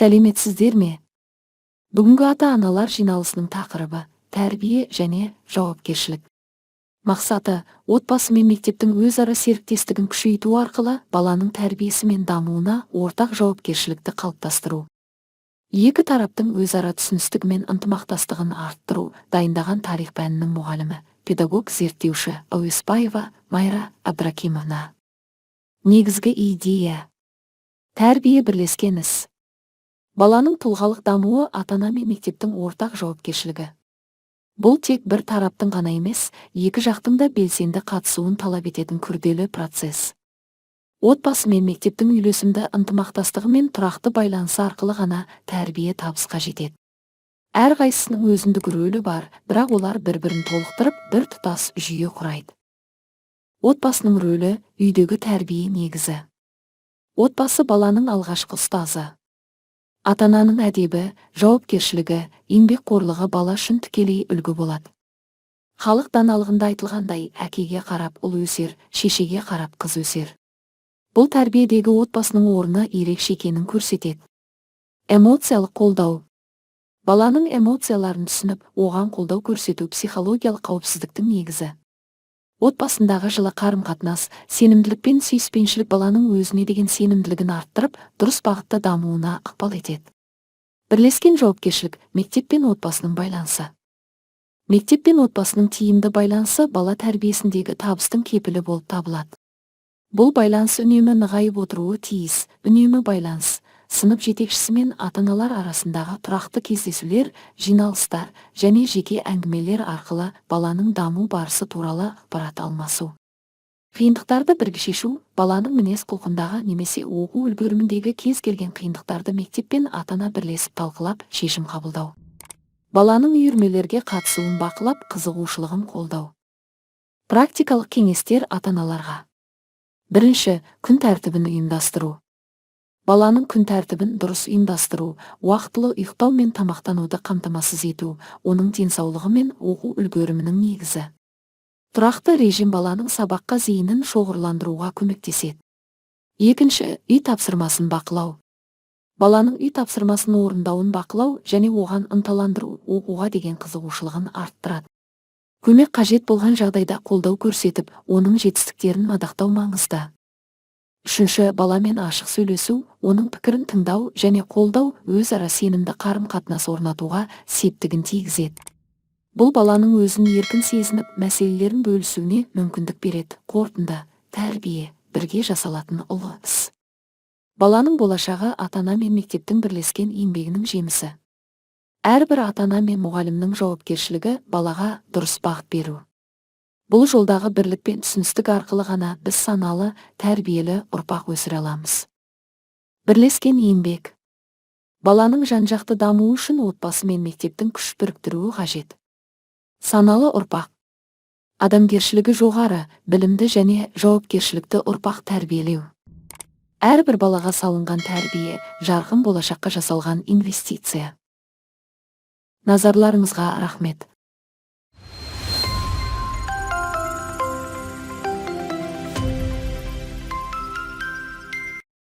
Сәлеметсіздер ме? Бүгінгі ата-аналар жиналысының тақырыбы тәрбие және жауапкершілік. Мақсаты отбасы мен мектептің өзара серіктестігін күшейту арқылы баланың тәрбиесі мен дамуына ортақ жауапкершілікті қалыптастыру. Екі тараптың өзара түсіністігі мен ынтымақтастығын арттыру. Дайындаған тарих пәнінің мұғалімі, педагог зерттеуші Әуесбаева Майра Абдракимовна. Негізгі идея: тәрбие бірлескен іс. Баланың тұлғалық дамуы ата-ана мен мектептің ортақ жауапкершілігі. Бұл тек бір тараптың ғана емес, екі жақтың да белсенді қатысуын талап ететін күрделі процесс. Отбасы мен мектептің үйлесімді ынтымақтастығы мен тұрақты байланысы арқылы ғана тәрбие табысқа жетеді. Әрқайсысының өзіндік рөлі бар, бірақ олар бір-бірін толықтырып, бір тұтас жүйе құрайды. Отбасының рөлі үйдегі тәрбие негізі. Отбасы баланың алғашқы ұстазы. Ата-ананың әдебі, жауапкершілігі, еңбекқорлығы бала үшін тікелей үлгі болады. Халық даналығында айтылғандай, әкеге қарап ұл өсер, шешеге қарап қыз өсер. Бұл тәрбиедегі отбасының орны ерекше екенін көрсетеді. Эмоциялық қолдау. Баланың эмоцияларын түсініп, оған қолдау көрсету психологиялық қауіпсіздіктің негізі. Отбасындағы жылы қарым-қатынас, сенімділік пен сүйіспеншілік баланың өзіне деген сенімділігін арттырып, дұрыс бағытта дамуына ықпал етеді. Бірлескен жауапкершілік, мектеп пен отбасының байланысы. Мектеп пен отбасының тиімді байланысы бала тәрбиесіндегі табыстың кепілі болып табылады. Бұл байланыс үнемі нығайып отыруы тиіс. Үнемі байланыс сынып жетекшісі мен ата-аналар арасындағы тұрақты кездесулер, жиналыстар және жеке әңгімелер арқылы баланың даму барысы туралы ақпарат алмасу. Қиындықтарды бірге шешу, баланың мінез-құлқындағы немесе оқу үлгеріміндегі кез келген қиындықтарды мектеп пен ата-ана бірлесіп талқылап, шешім қабылдау. Баланың үйірмелерге қатысуын бақылап, қызығушылығын қолдау. Практикалық кеңестер ата-аналарға. Бірінші, күн тәртібін ұйымдастыру. Баланың күн тәртібін дұрыс ұйымдастыру, уақытылы ұйықтау мен тамақтануды қамтамасыз ету, оның денсаулығы мен оқу үлгерімінің негізі. Тұрақты режим баланың сабаққа зейінін шоғырландыруға көмектеседі. Екінші, үй тапсырмасын бақылау. Баланың үй тапсырмасын орындауын бақылау және оған ынталандыру оқуға деген қызығушылығын арттырады. Көмек қажет болған жағдайда қолдау көрсетіп, оның жетістіктерін мадақтау маңызды. Үшінші, баламен ашық сөйлесу, оның пікірін тыңдау және қолдау өзара сенімді қарым-қатынас орнатуға септігін тигізеді. Бұл баланың өзін еркін сезініп, мәселелерін бөлісуіне мүмкіндік береді. Қорытынды: тәрбие бірге жасалатын ұлы іс. Баланың болашағы ата-ана мен мектептің бірлескен еңбегінің жемісі. Әрбір ата-ана мен мұғалімнің жауапкершілігі балаға дұрыс бағыт беру. Бұл жолдағы бірлік пен түсіністік арқылы ғана біз саналы, тәрбиелі ұрпақ өсіре аламыз. Бірлескен еңбек. Баланың жан-жақты дамуы үшін отбасы мен мектептің күш біріктіруі қажет. Саналы ұрпақ. Адамгершілігі жоғары, білімді және жауапкершілікті ұрпақ тәрбиелеу. Әрбір балаға салынған тәрбие, жарқын болашаққа жасалған инвестиция. Назарларыңызға рахмет.